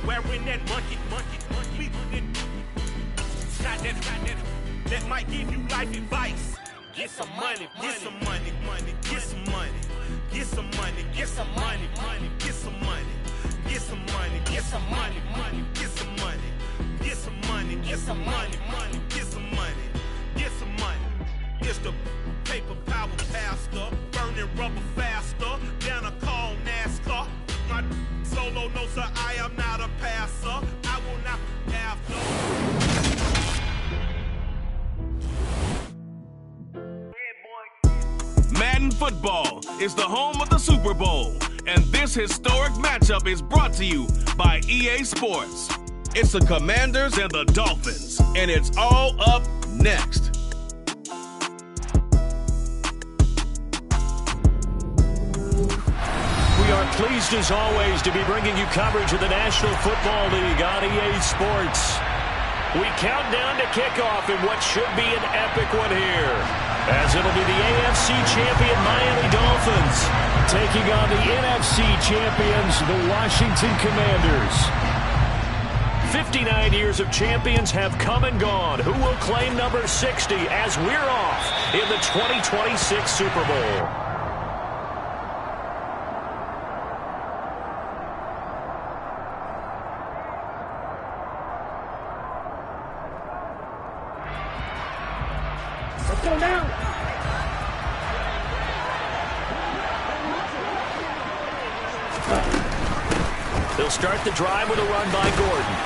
wearing that monkey. Got that might give you life advice. Get some money, get some money, get some money, get some money, get some money, get some money, get some money, get some money, get some money, get some money, get some money, get some money, get some money. It's the paper power pastor, burning rubber faster than a call NASCAR. My solo, no sir, I am not a passer. I will not have no. Madden Football is the home of the Super Bowl, and this historic matchup is brought to you by EA Sports. It's the Commanders and the Dolphins, and it's all up next. We are pleased as always to be bringing you coverage of the National Football League on EA Sports. We count down to kickoff in what should be an epic one here, as it'll be the AFC champion Miami Dolphins taking on the NFC champions, the Washington Commanders. 59 years of champions have come and gone. Who will claim number 60 as we're off in the 2026 Super Bowl? Let's go now. They'll start the drive with a run by Gordon.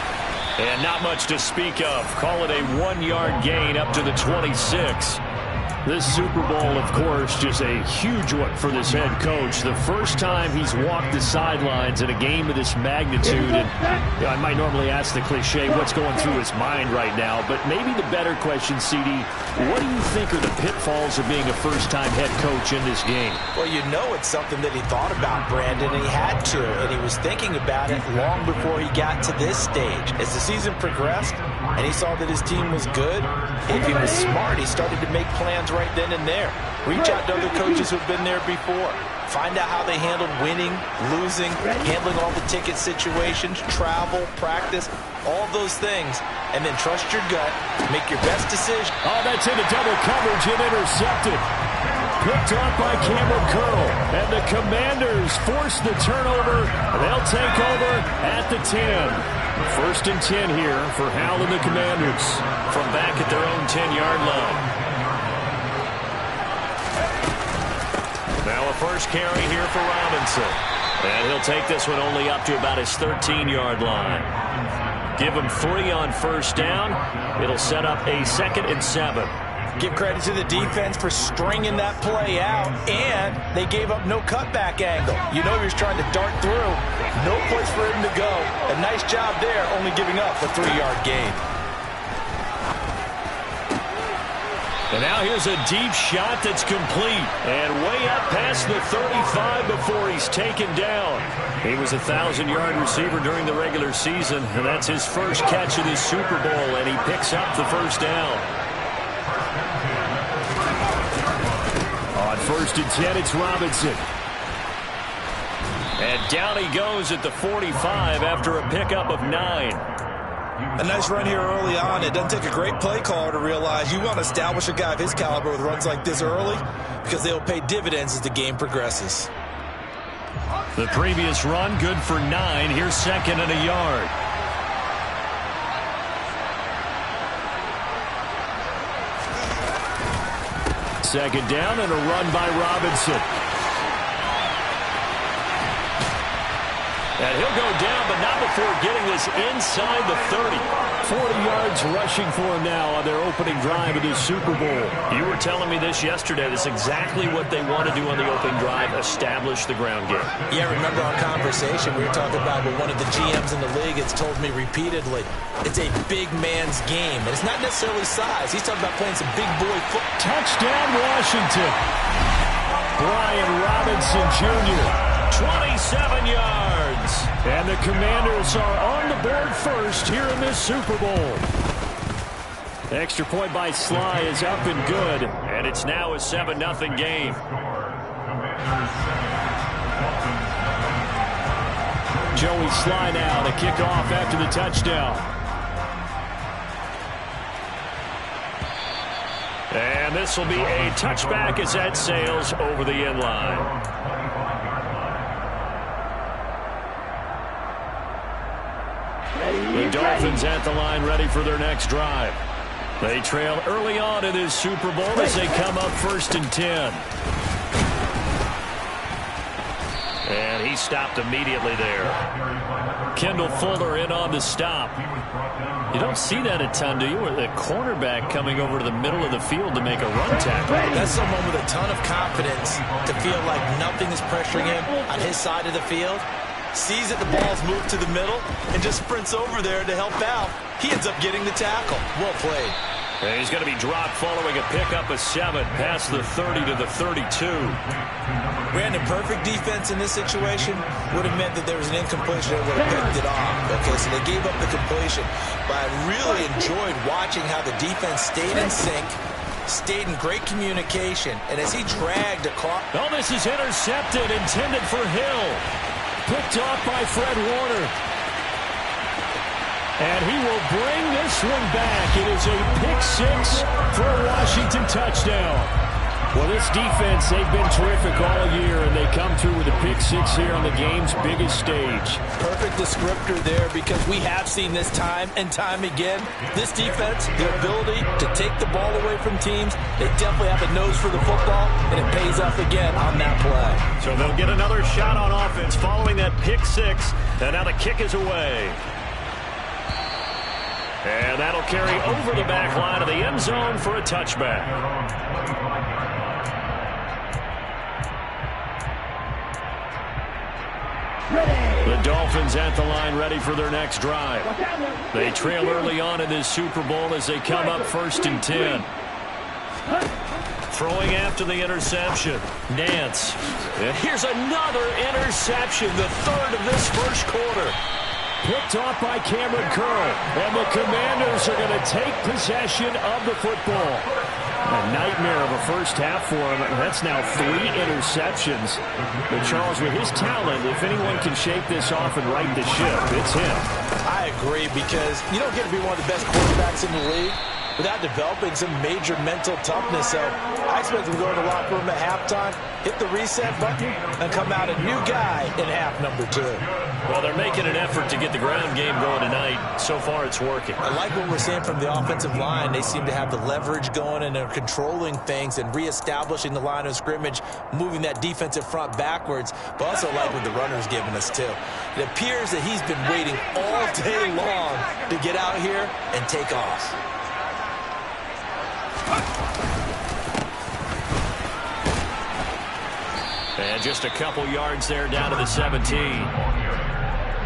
And not much to speak of. Call it a 1-yard gain up to the 26. This Super Bowl, of course, just a huge one for this head coach. The first time he's walked the sidelines in a game of this magnitude. And I might normally ask the cliche, what's going through his mind right now? But maybe the better question, CD, what do you think are the pitfalls of being a first-time head coach in this game? Well, you know it's something that he thought about, Brandon, and he had to. And he was thinking about it long before he got to this stage. As the season progressed and he saw that his team was good, if he was smart, he started to make plans right then and there. Reach out to other coaches who've been there before. Find out how they handled winning, losing, handling all the ticket situations, travel, practice, all those things. And then trust your gut, make your best decision. Oh, that's into double coverage and intercepted. Picked off by Cameron Curl. And the Commanders force the turnover. They'll take over at the 10. First and 10 here for Hal and the Commanders from back at their own 10-yard line. Now a first carry here for Robinson. And he'll take this one only up to about his 13-yard line. Give him 3 on first down. It'll set up a 2nd and 7. Give credit to the defense for stringing that play out, and they gave up no cutback angle. You know he was trying to dart through. No place for him to go. A nice job there, only giving up a 3-yard gain. And now here's a deep shot that's complete. And way up past the 35 before he's taken down. He was a 1,000-yard receiver during the regular season, and that's his first catch of this Super Bowl, and he picks up the first down. On 1st and 10, it's Robinson. And down he goes at the 45 after a pickup of 9. A nice run here early on. It doesn't take a great play caller to realize you want to establish a guy of his caliber with runs like this early because they'll pay dividends as the game progresses. The previous run, good for 9. Here's 2nd and a yard. Second down and a run by Robinson. And he'll go down, but not before getting this inside the 30. 40 yards rushing for him now on their opening drive of this Super Bowl. You were telling me this yesterday. That's exactly what they want to do on the opening drive, establish the ground game. Yeah, remember our conversation we were talking about with one of the GMs in the league has told me repeatedly, it's a big man's game. And it's not necessarily size. He's talking about playing some big boy football. Touchdown, Washington. Brian Robinson Jr., 27 yards. And the Commanders are on the board first here in this Super Bowl. Extra point by Sly is up and good. And it's now a 7-0 game. Joey Sly now to kick off after the touchdown. And this will be a touchback as that sails over the end line. The Dolphins at the line ready for their next drive. They trail early on in this Super Bowl as they come up 1st and 10. And he stopped immediately there. Kendall Fuller in on the stop. You don't see that a ton, do you? Where the cornerback coming over to the middle of the field to make a run tackle. That's someone with a ton of confidence to feel like nothing is pressuring him on his side of the field. Sees that the ball's moved to the middle and just sprints over there to help out. He ends up getting the tackle. Well played. And he's going to be dropped following a pickup of 7 past the 30 to the 32. Brandon, perfect defense in this situation would have meant that there was an incompletion that would have picked it off. Okay, so they gave up the completion. But I really enjoyed watching how the defense stayed in sync, stayed in great communication, and as he dragged across. Oh, this is intercepted, intended for Hill. Picked off by Fred Warner. And he will bring this one back. It is a pick-6 for a Washington touchdown. Well, this defense, they've been terrific all year, and they come through with a pick-6 here on the game's biggest stage. Perfect descriptor there, because we have seen this time and time again. This defense, their ability to take the ball away from teams, they definitely have a nose for the football, and it pays off again on that play. So they'll get another shot on offense following that pick-6, and now the kick is away. And that'll carry over the back line of the end zone for a touchback. The Dolphins at the line ready for their next drive. They trail early on in this Super Bowl as they come up 1st and 10. Throwing after the interception, Nance. And here's another interception, the 3rd of this first quarter. Picked off by Cameron Curl. And the Commanders are going to take possession of the football. A nightmare of a first half for him. That's now 3 interceptions. But Charles, with his talent, if anyone can shake this off and right the ship, it's him. I agree, because you don't get to be one of the best quarterbacks in the league without developing some major mental toughness. So I expect him to go in the locker room at halftime, hit the reset button, and come out a new guy in half number 2. Well, they're making an effort to get the ground game going tonight. So far, it's working. I like what we're seeing from the offensive line. They seem to have the leverage going, and they're controlling things and reestablishing the line of scrimmage, moving that defensive front backwards. But also like what the runner's giving us, too. It appears that he's been waiting all day long to get out here and take off. And just a couple yards there down to the 17.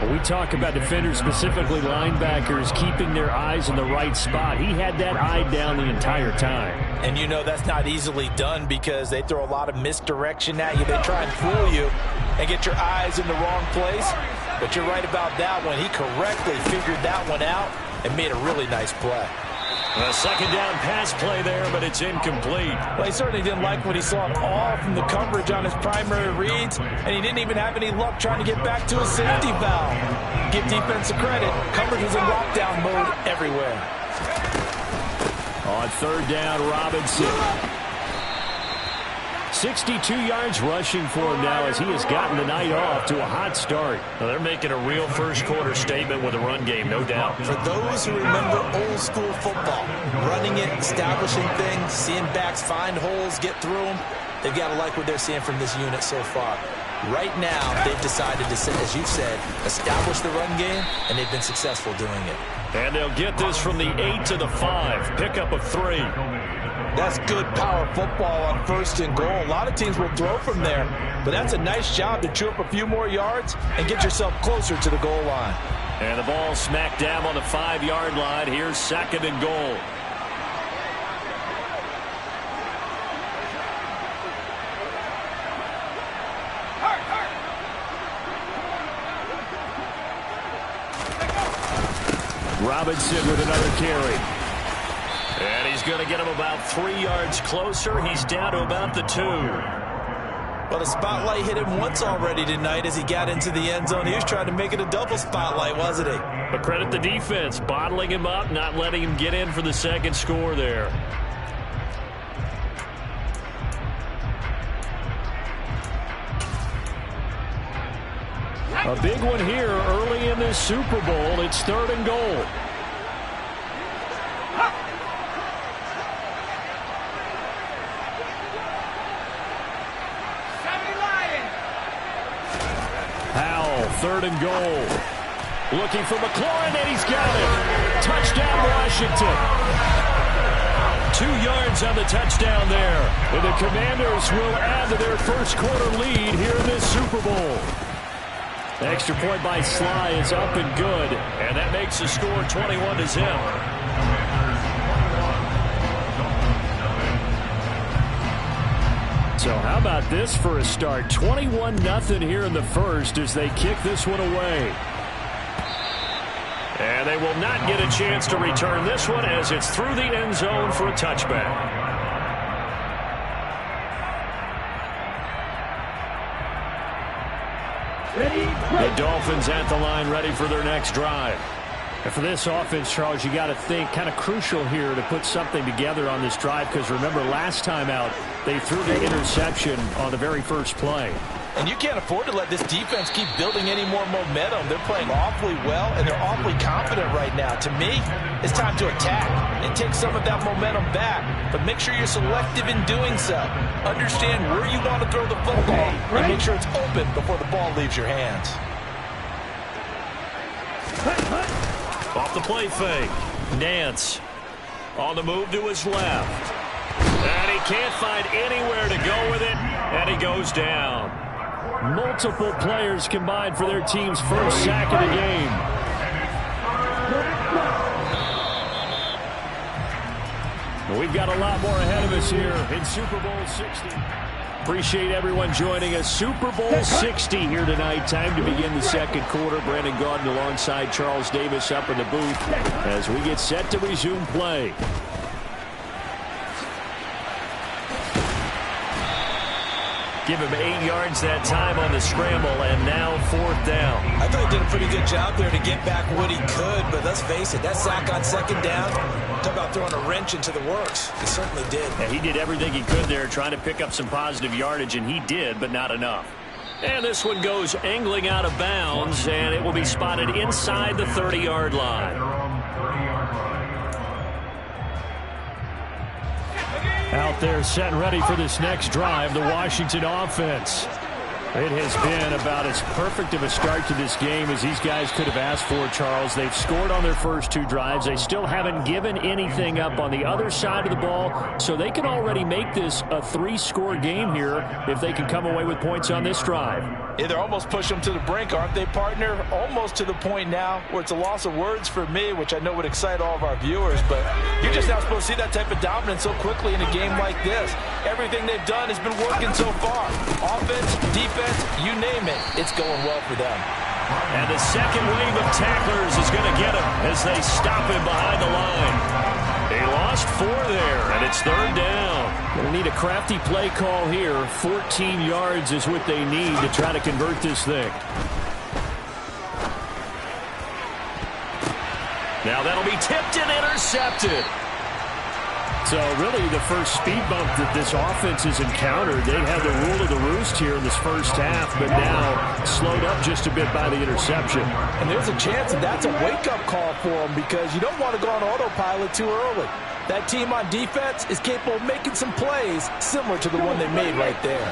When we talk about defenders, specifically linebackers, keeping their eyes in the right spot. He had that eye down the entire time. And you know that's not easily done, because they throw a lot of misdirection at you. They try and fool you and get your eyes in the wrong place. But you're right about that one. He correctly figured that one out and made a really nice play. A second down pass play there, but it's incomplete. Well, he certainly didn't like what he saw at all from the coverage on his primary reads, and he didn't even have any luck trying to get back to his safety valve. Give defense credit. Coverage was in lockdown mode everywhere. On 3rd down, Robinson. 62 yards rushing for him now as he has gotten the night off to a hot start. Well, they're making a real first-quarter statement with a run game, no doubt. For those who remember old-school football, running it, establishing things, seeing backs find holes, get through them, they've got to like what they're seeing from this unit so far. Right now, they've decided to, as you said, establish the run game, and they've been successful doing it. And they'll get this from the 8 to the 5. Pickup of 3. That's good power football on 1st and goal. A lot of teams will throw from there, but that's a nice job to chew up a few more yards and get yourself closer to the goal line. And the ball smacked down on the 5-yard line. Here's 2nd and goal. Robinson with another carry. And he's going to get him about 3 yards closer. He's down to about the 2. Well, the spotlight hit him once already tonight as he got into the end zone. He was trying to make it a double spotlight, wasn't he? But credit the defense, bottling him up, not letting him get in for the second score there. A big one here early in this Super Bowl. It's 3rd and goal. Howell, 3rd and goal. Looking for McLaurin, and he's got it. Touchdown, Washington. 2 yards on the touchdown there. And the Commanders will add to their first quarter lead here in this Super Bowl. The extra point by Sly is up and good, and that makes the score 21-0. So how about this for a start? 21-0 here in the first as they kick this one away. And they will not get a chance to return this one as it's through the end zone for a touchback. The Dolphins at the line ready for their next drive. And for this offense, Charles, you got to think kind of crucial here to put something together on this drive because remember last time out they threw the interception on the very first play. And you can't afford to let this defense keep building any more momentum. They're playing awfully well, and they're awfully confident right now. To me, it's time to attack and take some of that momentum back. But make sure you're selective in doing so. Understand where you want to throw the football, and make sure it's open before the ball leaves your hands. Off the play fake. Nance on the move to his left. And he can't find anywhere to go with it, and he goes down. Multiple players combined for their team's first sack of the game. We've got a lot more ahead of us here in Super Bowl 60. Appreciate everyone joining us. Super Bowl 60 here tonight. Time to begin the second quarter. Brandon Gaudin alongside Charles Davis up in the booth as we get set to resume play. Give him 8 yards that time on the scramble, and now 4th down. I thought he did a pretty good job there to get back what he could, but let's face it, that sack on 2nd down, talk about throwing a wrench into the works. He certainly did. And he did everything he could there trying to pick up some positive yardage, and he did, but not enough. And this one goes angling out of bounds, and it will be spotted inside the 30-yard line. Out there set and ready for this next drive, the Washington offense. It has been about as perfect of a start to this game as these guys could have asked for, Charles. They've scored on their first 2 drives. They still haven't given anything up on the other side of the ball, so they can already make this a 3-score game here if they can come away with points on this drive. Yeah, they're almost pushing them to the brink, aren't they, partner? Almost to the point now where it's a loss of words for me, which I know would excite all of our viewers, but you're just not supposed to see that type of dominance so quickly in a game like this. Everything they've done has been working so far. Offense, defense, you name it, it's going well for them. And the second wave of tacklers is going to get him as they stop him behind the line. They lost 4 there, and it's 3rd down. Going to need a crafty play call here. 14 yards is what they need to try to convert this thing. Now that'll be tipped and intercepted. So really the first speed bump that this offense has encountered, they had the rule of the roost here in this first half, but now slowed up just a bit by the interception. And there's a chance that that's a wake-up call for them because you don't want to go on autopilot too early. That team on defense is capable of making some plays similar to the one they made right there.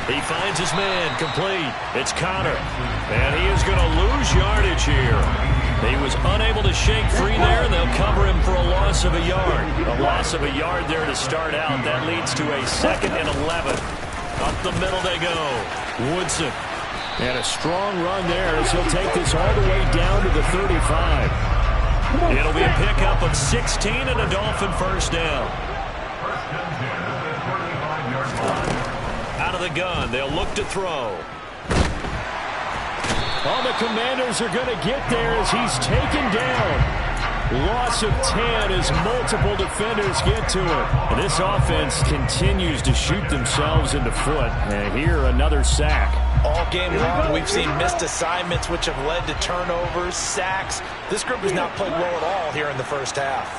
He finds his man, complete. It's Connor, and he is going to lose yardage here. He was unable to shake free there, and they'll cover him for a loss of a yard. A loss of a yard there to start out. That leads to a 2nd and 11. Up the middle they go. Woodson. And a strong run there as he'll take this all the way down to the 35. It'll be a pickup of 16 and a Dolphin first down. Out of the gun, they'll look to throw. Oh, the Commanders are going to get there as he's taken down. Loss of 10 as multiple defenders get to it. And this offense continues to shoot themselves in the foot. And here, another sack. All game long, we've seen missed assignments, which have led to turnovers, sacks. This group has not played well at all here in the first half.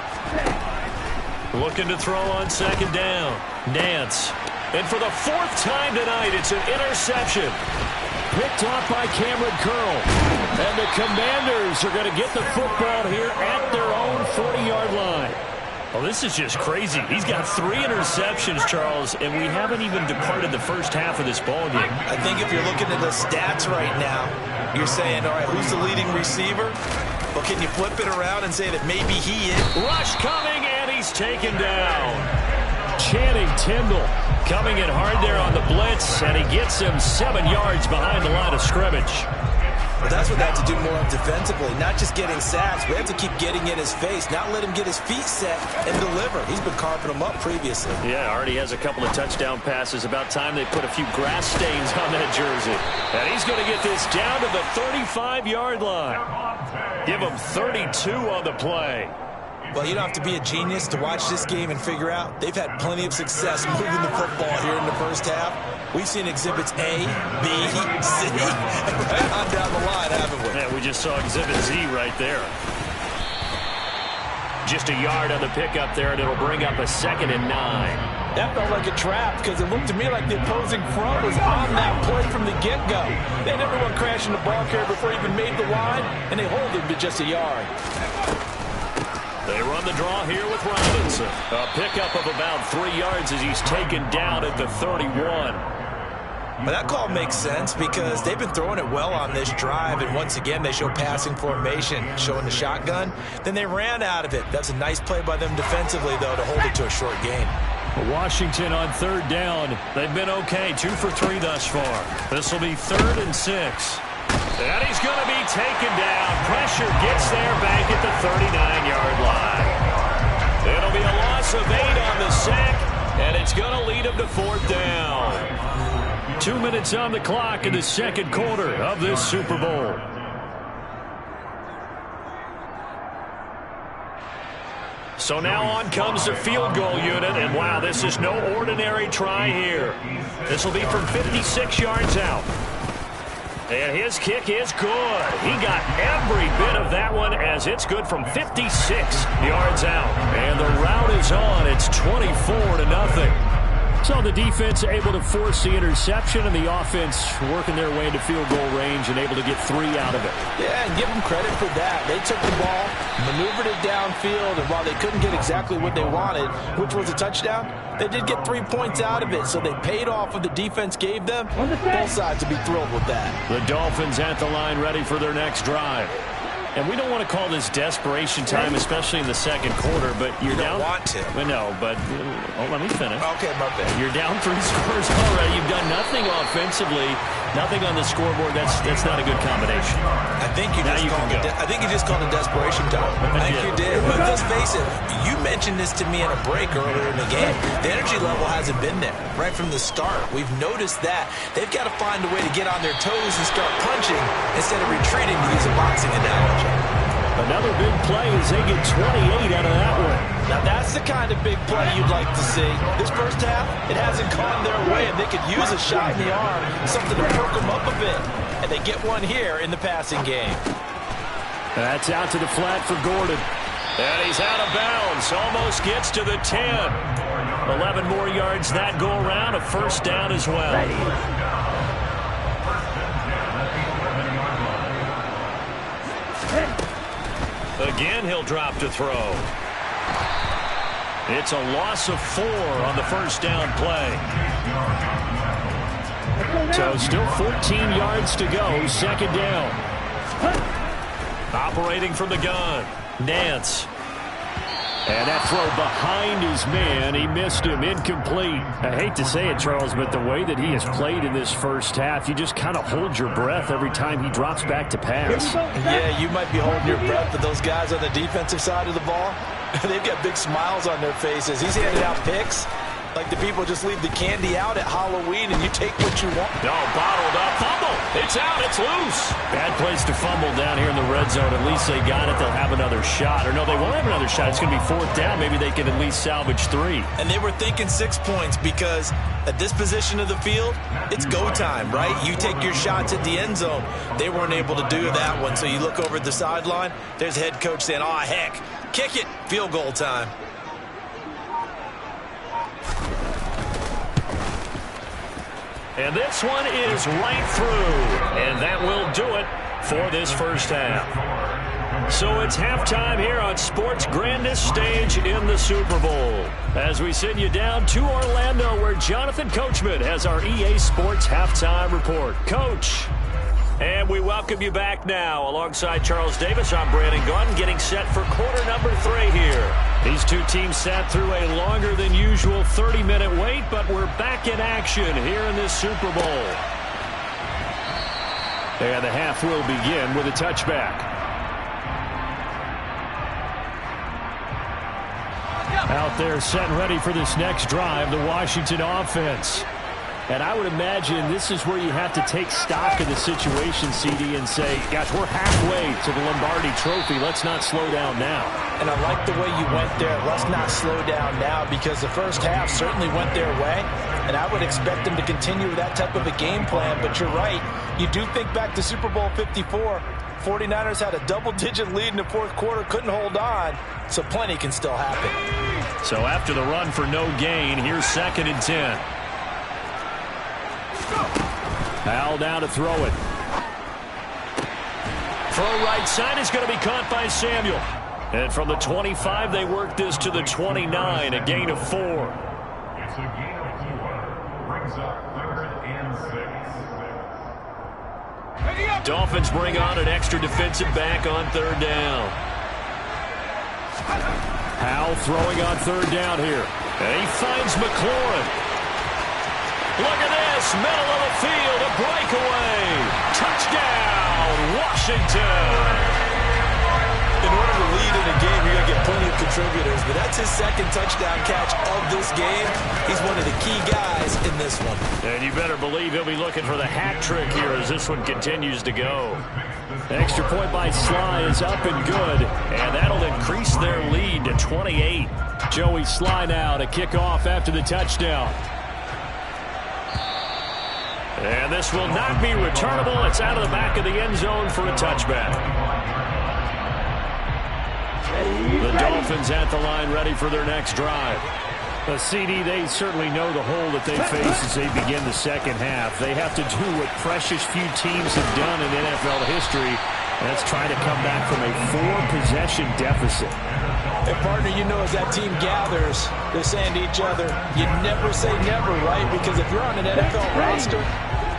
Looking to throw on second down. Nance. And for the fourth time tonight, it's an interception. Picked off by Cameron Curl. And the Commanders are going to get the football here at their own 40-yard line. Well, this is just crazy. He's got 3 interceptions, Charles, and we haven't even departed the first half of this ball game. I think if you're looking at the stats right now, you're saying, all right, who's the leading receiver? Well, can you flip it around and say that maybe he is? Rush coming, and he's taken down. Channing Tindall coming in hard there on the blitz, and he gets him 7 yards behind the line of scrimmage. Well, that's what they have to do more of defensively, not just getting sacks. We have to keep getting in his face, not let him get his feet set and deliver. He's been carving them up previously. Yeah, already has a couple of touchdown passes. About time they put a few grass stains on that jersey. And he's going to get this down to the 35-yard line. Give him 32 on the play. Well, you don't have to be a genius to watch this game and figure out they've had plenty of success moving the football here in the first half. We've seen exhibits A, B, C, and right on down the line, haven't we? Yeah, we just saw exhibit Z right there. Just a yard on the pickup there, and it'll bring up a 2nd and 9. That felt like a trap because it looked to me like the opposing front was on that play from the get-go. They had everyone crashing the ball carrier before he even made the line, and they hold him to just a yard. They run the draw here with Robinson. A pickup of about 3 yards as he's taken down at the 31. But that call makes sense because they've been throwing it well on this drive, and once again they show passing formation, showing the shotgun. Then they ran out of it. That's a nice play by them defensively, though, to hold it to a short gain. Washington on 3rd down. They've been okay, 2 for 3 thus far. This will be 3rd and 6. And he's going to be taken down. Pressure gets there back at the 39-yard line. It'll be a loss of 8 on the sack, and it's going to lead him to 4th down. 2 minutes on the clock in the second quarter of this Super Bowl. So now on comes the field goal unit, and wow, this is no ordinary try here. This will be from 56 yards out. And his kick is good. He got every bit of that one as it's good from 56 yards out. And the route is on. It's 24-0. So the defense able to force the interception, and the offense working their way into field goal range and able to get 3 out of it. Yeah, and give them credit for that. They took the ball, maneuvered it downfield, and while they couldn't get exactly what they wanted, which was a touchdown, they did get 3 points out of it, so they paid off what the defense gave them. Both sides to be thrilled with that. The Dolphins at the line ready for their next drive. And we don't want to call this desperation time, especially in the second quarter, but you're down. You don't want to. No, but let me finish. Okay, my bad. You're down 3 scores already. You've done nothing offensively, nothing on the scoreboard. That's not a good combination. I think you just called it desperation time. I think you did. But let's face it, you mentioned this to me in a break earlier in the game. The energy level hasn't been there right from the start. We've noticed that. They've got to find a way to get on their toes and start punching instead of retreating, to use a boxing analogy. Another big play as they get 28 out of that one. Now that's the kind of big play you'd like to see. This first half, it hasn't gone their way, and they could use a shot in the arm, something to perk them up a bit. And they get one here in the passing game. That's out to the flat for Gordon. And he's out of bounds. Almost gets to the 10. 11 more yards that go around. A 1st down as well. Again, he'll drop to throw. It's a loss of 4 on the 1st down play. So still 14 yards to go. 2nd down. Operating from the gun. Nance. And that throw behind his man. He missed him. Incomplete. I hate to say it, Charles, but the way that he has played in this first half, you just kind of hold your breath every time he drops back to pass. Yeah, you might be holding your breath, but those guys on the defensive side of the ball, they've got big smiles on their faces. He's handed out picks. Like the people just leave the candy out at Halloween and you take what you want. No, bottled up. Fumble. It's out. It's loose. Bad place to fumble down here in the red zone. At least they got it. They'll have another shot. Or no, they won't have another shot. It's going to be 4th down. Maybe they can at least salvage 3. And they were thinking 6 points because at this position of the field, it's go time, right? You take your shots at the end zone. They weren't able to do that one. So you look over at the sideline. There's head coach saying, oh, heck, kick it. Field goal time. And this one is right through. And that will do it for this first half. So it's halftime here on sports' grandest stage in the Super Bowl. As we send you down to Orlando, where Jonathan Coachman has our EA Sports halftime report. Coach. And we welcome you back now. Alongside Charles Davis, I'm Brandon Gaudin, getting set for quarter number 3 here. These two teams sat through a longer than usual 30-minute wait, but we're back in action here in this Super Bowl. And the half will begin with a touchback. Out there set and ready for this next drive, the Washington offense. And I would imagine this is where you have to take stock of the situation, CD, and say, gosh, we're halfway to the Lombardi Trophy. Let's not slow down now. And I like the way you went there. Let's not slow down now, because the first half certainly went their way. And I would expect them to continue with that type of a game plan. But you're right. You do think back to Super Bowl 54. 49ers had a double-digit lead in the 4th quarter, couldn't hold on. So plenty can still happen. So after the run for no gain, here's 2nd and 10. Al down to throw it. Throw right side is going to be caught by Samuel. And from the 25, they work this to the 29, a gain of 4. It's a gain of 4. Brings up 3rd and 6. Dolphins bring on an extra defensive back on 3rd down. Howell throwing on 3rd down here. And he finds McLaurin. Look at this, middle of the field, a breakaway. Touchdown, Washington. In order to lead in a game, you're going to get plenty of contributors, but that's his 2nd touchdown catch of this game. He's one of the key guys in this one. And you better believe he'll be looking for the hat trick here as this one continues to go. Extra point by Sly is up and good, and that'll increase their lead to 28. Joey Sly now to kick off after the touchdown. And this will not be returnable. It's out of the back of the end zone for a touchback. The Dolphins at the line, ready for their next drive. A CD, they certainly know the hole that they face as they begin the second half. They have to do what precious few teams have done in NFL history. That's try to come back from a 4-possession deficit. And partner, you know, as that team gathers, they're saying to each other, you never say never, right? Because if you're on an NFL roster,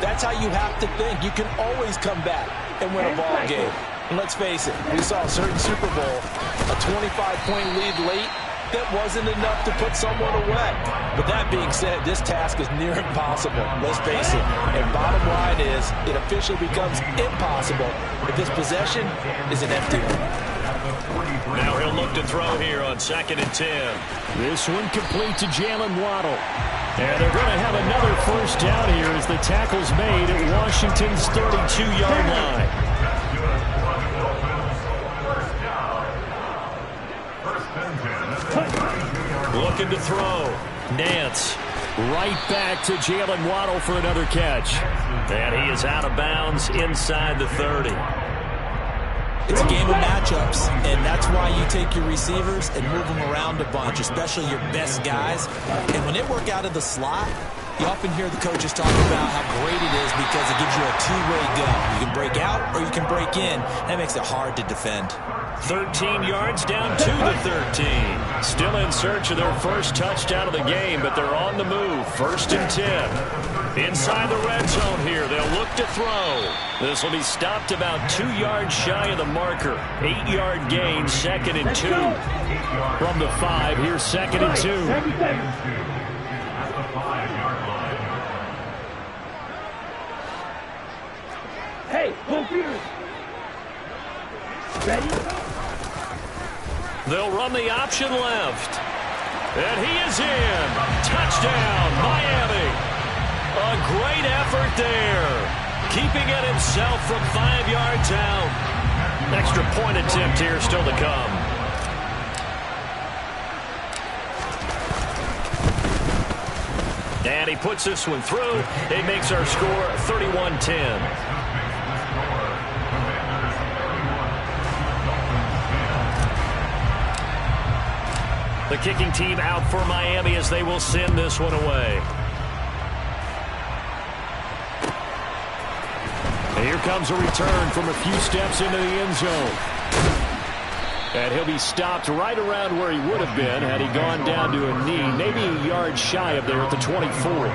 that's how you have to think. You can always come back and win a ball game. And let's face it, we saw a certain Super Bowl, a 25-point lead late, that wasn't enough to put someone away. But that being said, this task is near impossible. Let's face it. And bottom line is, it officially becomes impossible if this possession is an empty one. Now he'll look to throw here on 2nd and 10. This one complete to Jalen Waddle. And they're going to have another first down here as the tackle's made at Washington's 32-yard line. Looking to throw. Nance right back to Jalen Waddle for another catch. And he is out of bounds inside the 30. It's a game of matchups, and that's why you take your receivers and move them around a bunch, especially your best guys. And when they work out of the slot, you often hear the coaches talk about how great it is because it gives you a two-way go. You can break out or you can break in. That makes it hard to defend. 13 yards down to the 13. Still in search of their first touchdown of the game, but they're on the move. 1st and 10. Inside the red zone here, they'll look to throw. This will be stopped about 2 yards shy of the marker. 8-yard gain, 2nd and 2. From the 5, here's 2nd and 2. Hey, computers. Ready? They'll run the option left. And he is in. Touchdown, Miami. A great effort there. Keeping it himself from 5 yards out. Extra point attempt here still to come. And he puts this one through. It makes our score 31-10. The kicking team out for Miami as they will send this one away. And here comes a return from a few steps into the end zone. And he'll be stopped right around where he would have been had he gone down to a knee, maybe a yard shy of there at the 24.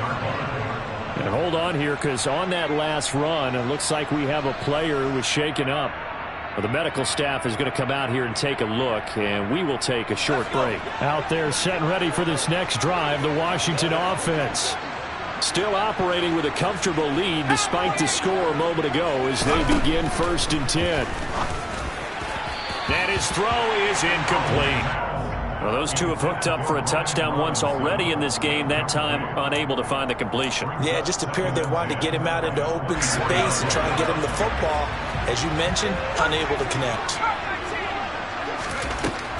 And hold on here, because on that last run, it looks like we have a player who was shaken up. Well, the medical staff is going to come out here and take a look, and we will take a short break. Out there set and ready for this next drive, the Washington offense. Still operating with a comfortable lead despite the score a moment ago as they begin 1st and 10. And his throw is incomplete. Well, those two have hooked up for a touchdown once already in this game, that time unable to find the completion. Yeah, it just appeared they wanted to get him out into open space and try and get him the football. As you mentioned, unable to connect.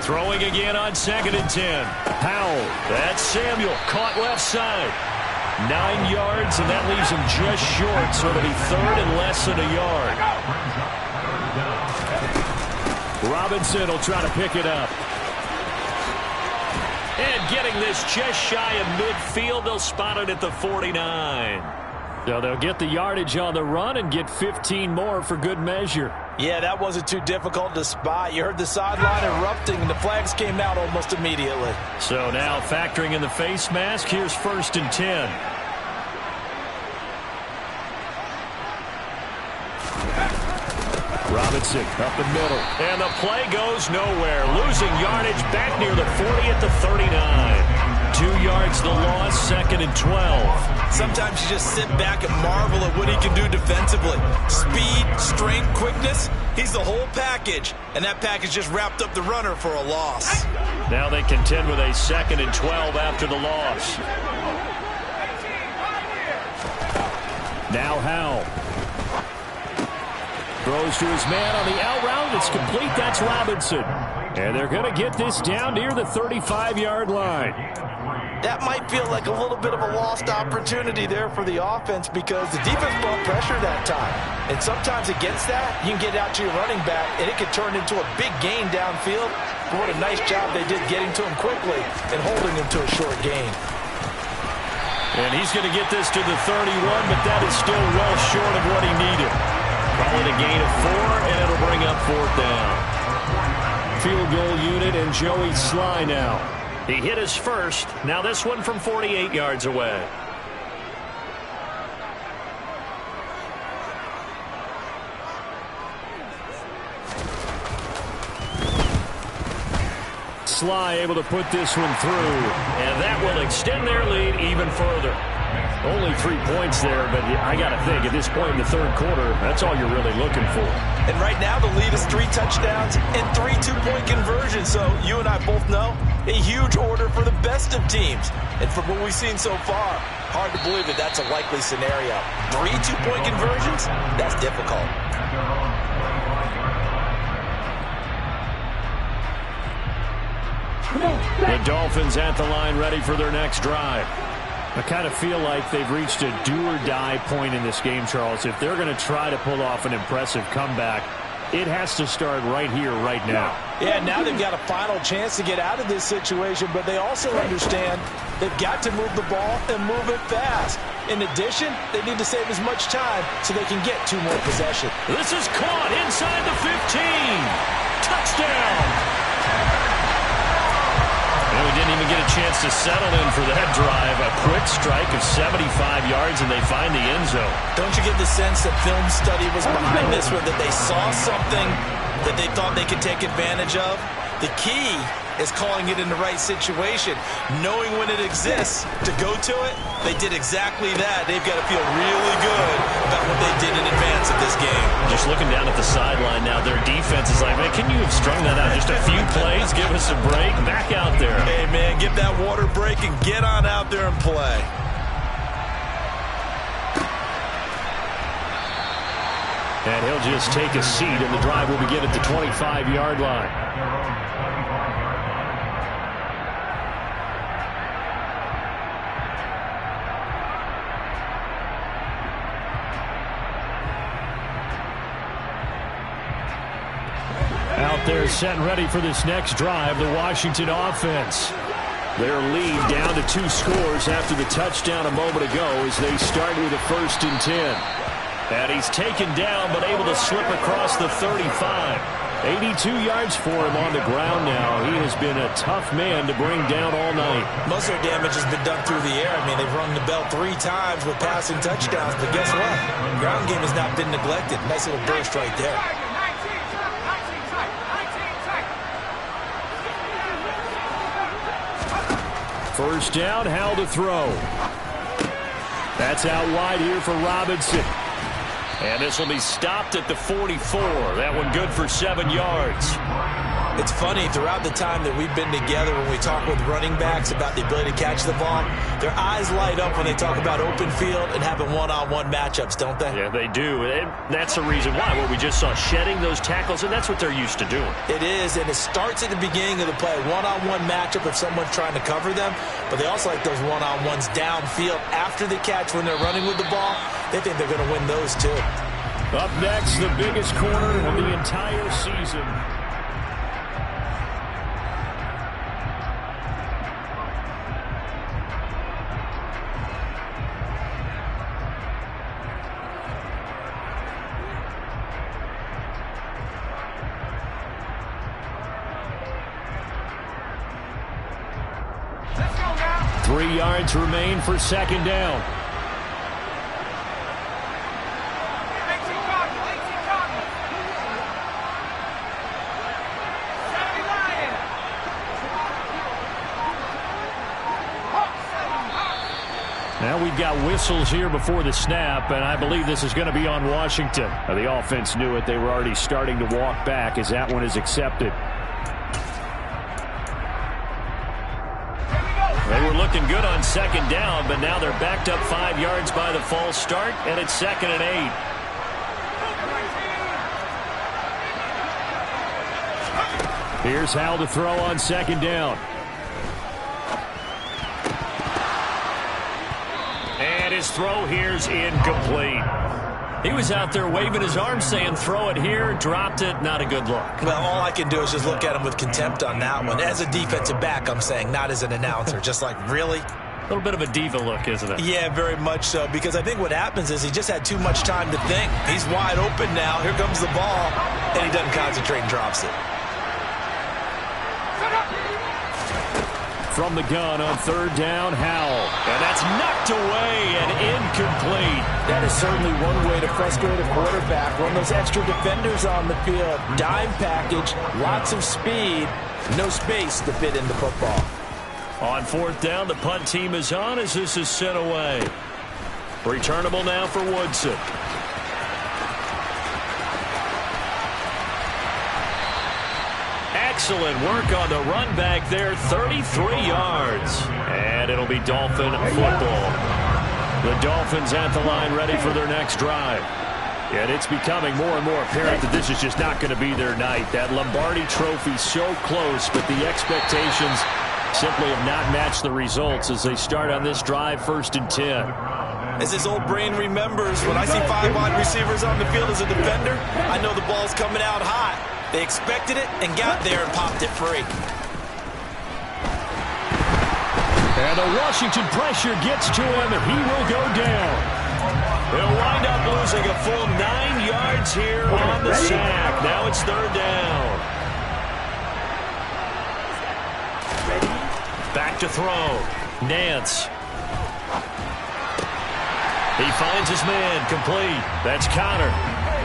Throwing again on 2nd and 10. Powell, that's Samuel, caught left side. 9 yards, and that leaves him just short, so it'll be 3rd and less than a yard. Robinson will try to pick it up. And getting this just shy of midfield, they'll spot it at the 49. So they'll get the yardage on the run and get 15 more for good measure. Yeah, that wasn't too difficult to spot. You heard the sideline erupting, and the flags came out almost immediately. So now factoring in the face mask, here's 1st and 10. Robinson up the middle. And the play goes nowhere. Losing yardage back near the 40 at the 39. 2 yards the loss, 2nd and 12. Sometimes you just sit back and marvel at what he can do defensively. Speed, strength, quickness. He's the whole package. And that package just wrapped up the runner for a loss. Now they contend with a 2nd and 12 after the loss. Now Howell. Throws to his man on the out route. It's complete. That's Robinson. And they're going to get this down near the 35-yard line. That might feel like a little bit of a lost opportunity there for the offense because the defense brought pressure that time. And sometimes against that, you can get out to your running back, and it could turn into a big gain downfield. But what a nice job they did getting to him quickly and holding him to a short gain. And he's going to get this to the 31, but that is still well short of what he needed. Call it a gain of 4, and it'll bring up 4th down. Field goal unit and Joey Sly now. He hit his first. Now this one from 48 yards away. Sly able to put this one through, and that will extend their lead even further. Only 3 points there, but I got to think at this point in the 3rd quarter, that's all you're really looking for. And right now the lead is 3 touchdowns and 3 two-point conversions. So you and I both know a huge order for the best of teams. And from what we've seen so far, hard to believe that that's a likely scenario. 3 two-point conversions? That's difficult. The Dolphins at the line ready for their next drive. I kind of feel like they've reached a do-or-die point in this game, Charles. If they're going to try to pull off an impressive comeback, it has to start right here, right now. Yeah, now they've got a final chance to get out of this situation, but they also understand they've got to move the ball and move it fast. In addition, they need to save as much time so they can get 2 more possessions. This is caught inside the 15. Touchdown! And we didn't even get a chance to settle in for that drive. A quick strike of 75 yards, and they find the end zone. Don't you get the sense that film study was behind this one, that they saw something that they thought they could take advantage of? The key is calling it in the right situation, knowing when it exists to go to it. They did exactly that. They've got to feel really good about what they did in advance of this game. Just looking down at the sideline now, their defense is like, man, can you have strung that out just a few plays? Give us a break. Back out there. Hey, man, get that water break and get on out there and play. And he'll just take a seat, and the drive will begin at the 25-yard line. Out there set and ready for this next drive, the Washington offense. Their lead down to 2 scores after the touchdown a moment ago as they start with a 1st and 10. And he's taken down but able to slip across the 35. 82 yards for him on the ground now. He has been a tough man to bring down all night. Most of their damage has been done through the air. I mean, they've rung the bell 3 times with passing touchdowns, but guess what? Ground game has not been neglected. Nice little burst right there. First down, Howell to throw. That's out wide here for Robinson. And this will be stopped at the 44. That one good for 7 yards. It's funny, throughout the time that we've been together, when we talk with running backs about the ability to catch the ball, their eyes light up when they talk about open field and having one-on-one matchups, don't they? Yeah, they do. And that's the reason why. Well, we just saw shedding those tackles, and that's what they're used to doing. It is, and it starts at the beginning of the play. One-on-one matchup if someone's trying to cover them, but they also like those one-on-ones downfield after the catch when they're running with the ball. They think they're going to win those, too. Up next, the biggest corner of the entire season. Let's go now. 3 yards remain for 2nd down. Now we've got whistles here before the snap, and I believe this is going to be on Washington. The offense knew it. They were already starting to walk back as that one is accepted. They were looking good on 2nd down, but now they're backed up 5 yards by the false start, and it's 2nd and 8. Here's Howell to throw on 2nd down. And his throw here's incomplete. He was out there waving his arms saying throw it here, dropped it, not a good look. Well, all I can do is just look at him with contempt on that one. As a defensive back, I'm saying, not as an announcer. Just like, really? A little bit of a diva look, isn't it? Yeah, very much so, because I think what happens is he just had too much time to think. He's wide open now. Here comes the ball, and he doesn't concentrate and drops it. From the gun on 3rd down, Howell. And that's knocked away and incomplete. That is certainly one way to frustrate a quarterback. Run those extra defenders on the field. Dime package, lots of speed, no space to fit in the football. On 4th down, the punt team is on as this is sent away. Returnable now for Woodson. Excellent work on the run back there, 33 yards. And it'll be Dolphin football. The Dolphins at the line ready for their next drive. And it's becoming more and more apparent that this is just not going to be their night. That Lombardi trophy so close, but the expectations simply have not matched the results as they start on this drive 1st and 10. As his old brain remembers, when I see 5 wide receivers on the field as a defender, I know the ball's coming out hot. They expected it and got there and popped it free. And the Washington pressure gets to him, and he will go down. He'll wind up losing a full 9 yards here on the sack. Now it's 3rd down. Back to throw. Nance. He finds his man, complete. That's Connor.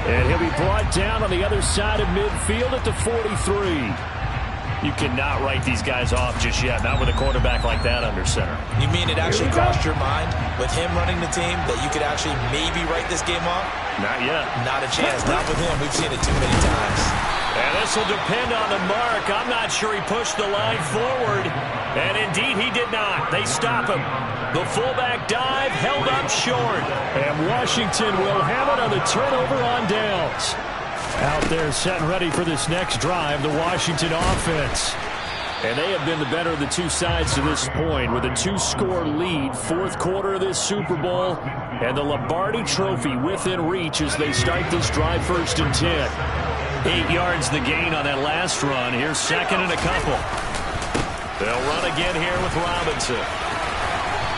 And he'll be brought down on the other side of midfield at the 43. You cannot write these guys off just yet, not with a quarterback like that under center. You mean it actually crossed your mind with him running the team that you could actually maybe write this game off? Not yet. Not a chance. Not with him. We've seen it too many times. And this will depend on the mark. I'm not sure he pushed the line forward. And indeed, he did not. They stop him. The fullback dive held up short. And Washington will have it on the turnover on downs. Out there set and ready for this next drive, the Washington offense. And they have been the better of the two sides to this point with a 2-score lead, fourth quarter of this Super Bowl, and the Lombardi Trophy within reach as they start this drive 1st and 10. 8 yards the gain on that last run. Here's second and a couple. They'll run again here with Robinson.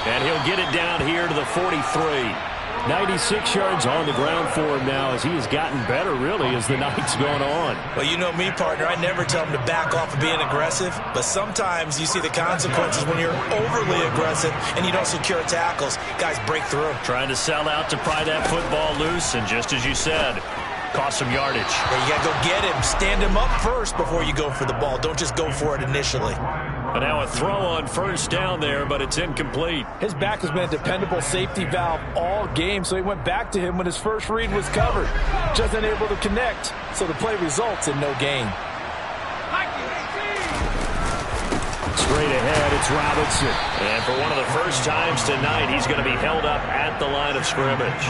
And he'll get it down here to the 43. 96 yards on the ground for him now as he has gotten better, really, as the night's gone on. Well, you know me, partner. I never tell him to back off of being aggressive, but sometimes you see the consequences when you're overly aggressive and you don't secure tackles. Guys break through. Trying to sell out to pry that football loose, and just as you said, cost some yardage. Yeah, you got to go get him. Stand him up first before you go for the ball. Don't just go for it initially. And now a throw on first down there, but it's incomplete. His back has been a dependable safety valve all game, so he went back to him when his first read was covered. Just unable to connect, so the play results in no gain. Straight ahead, it's Robinson. And for one of the first times tonight, he's going to be held up at the line of scrimmage.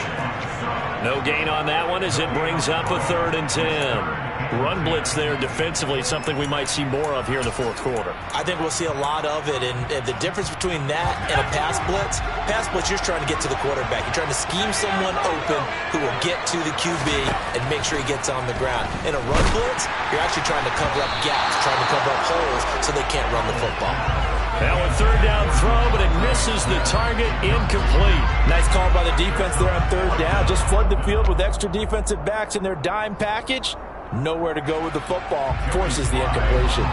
No gain on that one as it brings up a 3rd and 10. Run blitz there defensively, something we might see more of here in the fourth quarter. I think we'll see a lot of it, and the difference between that and a pass blitz, you're trying to get to the quarterback. You're trying to scheme someone open who will get to the QB and make sure he gets on the ground. In a run blitz, you're actually trying to cover up gaps, trying to cover up holes so they can't run the football. Now a 3rd down throw, but it misses the target, incomplete. Nice call by the defense there on 3rd down. Just flood the field with extra defensive backs in their dime package. Nowhere to go with the football. Forces the incompletion.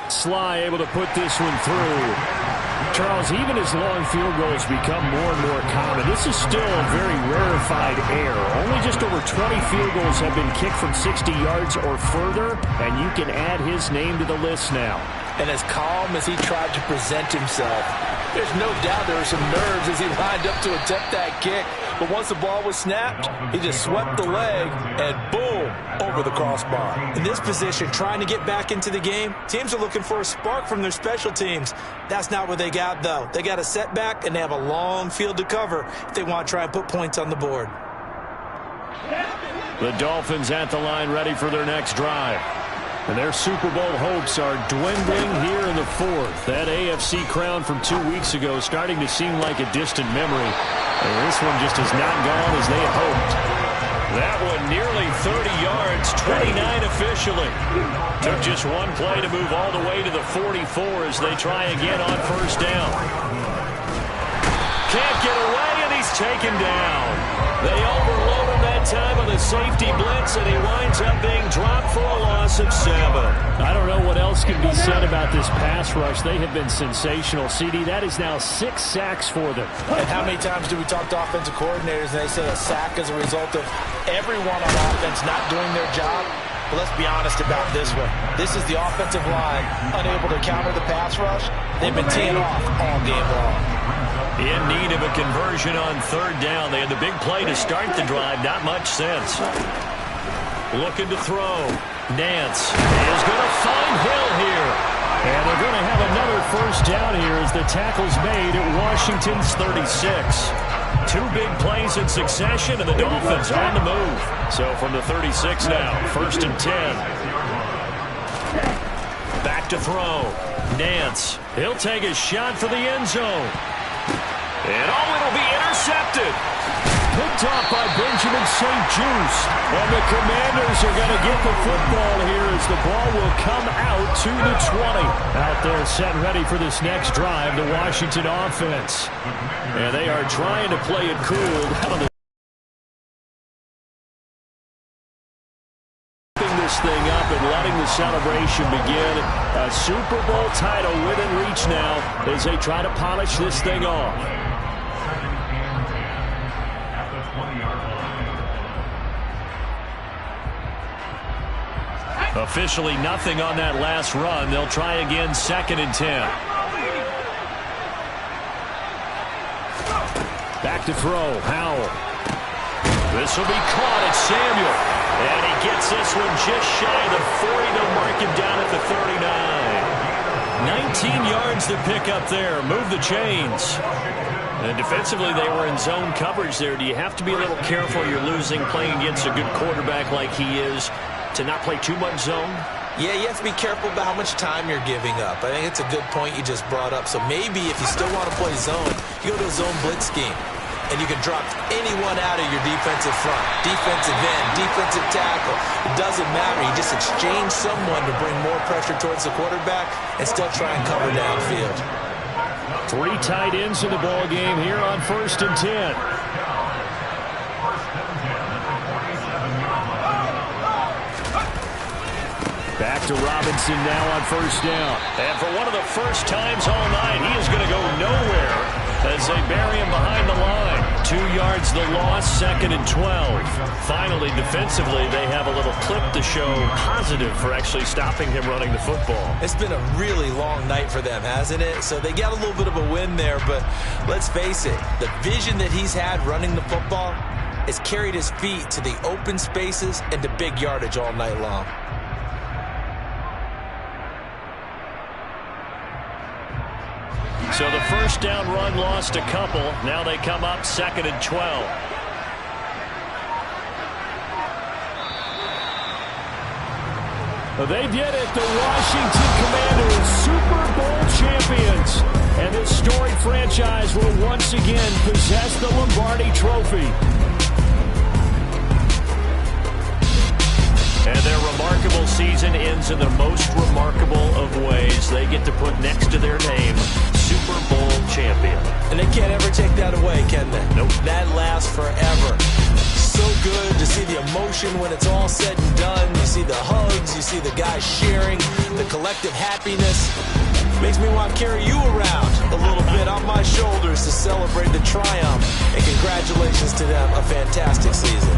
Sly able to put this one through. Charles, even as long field goals become more and more common, this is still a very rarefied error. Only just over 20 field goals have been kicked from 60 yards or further, and you can add his name to the list now. And as calm as he tried to present himself, there's no doubt there were some nerves as he lined up to attempt that kick. But once the ball was snapped, he just swept the leg and boom, over the crossbar. In this position, trying to get back into the game, teams are looking for a spark from their special teams. That's not what they got, though. They got a setback, and they have a long field to cover if they want to try and put points on the board. The Dolphins at the line ready for their next drive. And their Super Bowl hopes are dwindling here in the fourth. That AFC crown from 2 weeks ago starting to seem like a distant memory. And this one just has not gone as they had hoped. That one nearly 30 yards, 29 officially. Took just one play to move all the way to the 44 as they try again on first down. Can't get away, and he's taken down. They overload him that time on the safety blitz, and he winds up being dropped for a loss of 7. I don't know what else can be said about this pass rush. They have been sensational. CD, that is now 6 sacks for them. And how many times do we talk to offensive coordinators and they say a sack is a result of everyone on offense not doing their job? But let's be honest about this one. This is the offensive line unable to counter the pass rush. They've been teeing off all game long. In need of a conversion on 3rd down. They had the big play to start the drive. Not much sense. Looking to throw. Nance is going to find Hill here. And they're going to have another first down here as the tackle's made at Washington's 36. 2 big plays in succession, and the Dolphins on the move. So from the 36 now, 1st and 10. Back to throw. Nance. He'll take a shot for the end zone. And it'll be intercepted. Picked off by Benjamin St-Juste. And the Commanders are going to get the football here as the ball will come out to the 20. Out there set and ready for this next drive, the Washington offense. And they are trying to play it cool down on the thing up and letting the celebration begin. A Super Bowl title within reach now as they try to polish this thing off. Officially nothing on that last run. They'll try again, 2nd and 10. Back to throw, Howell. This will be caught at Samuel. And he gets this one just shy of the 40. They'll mark him down at the 39. 19 yards to pick up there. Move the chains. And defensively, they were in zone coverage there. Do you have to be a little careful? You're losing, playing against a good quarterback like he is, to not play too much zone? Yeah, you have to be careful about how much time you're giving up. I think it's a good point you just brought up. So maybe if you still want to play zone, you go to a zone blitz scheme. And you can drop anyone out of your defensive front. Defensive end, defensive tackle. It doesn't matter. You just exchange someone to bring more pressure towards the quarterback and still try and cover downfield. 3 tight ends in the ball game here on 1st and 10. Back to Robinson now on 1st down. And for one of the first times all night, he is going to go nowhere as they bury him behind the line. 2 yards the loss, 2nd and 12. Finally, defensively, they have a little clip to show positive for actually stopping him running the football. It's been a really long night for them, hasn't it? So they got a little bit of a win there, but let's face it, the vision that he's had running the football has carried his feet to the open spaces and to big yardage all night long. So the first down run lost a couple. Now they come up 2nd and 12. They did it. The Washington Commanders, Super Bowl champions. And this storied franchise will once again possess the Lombardi Trophy. And their remarkable season ends in the most remarkable of ways. They get to put next to their name, Super Bowl champion. And they can't ever take that away, can they? Nope. That lasts forever. So good to see the emotion when it's all said and done. You see the hugs, you see the guys sharing, the collective happiness. Makes me want to carry you around a little bit on my shoulders to celebrate the triumph. And congratulations to them, a fantastic season.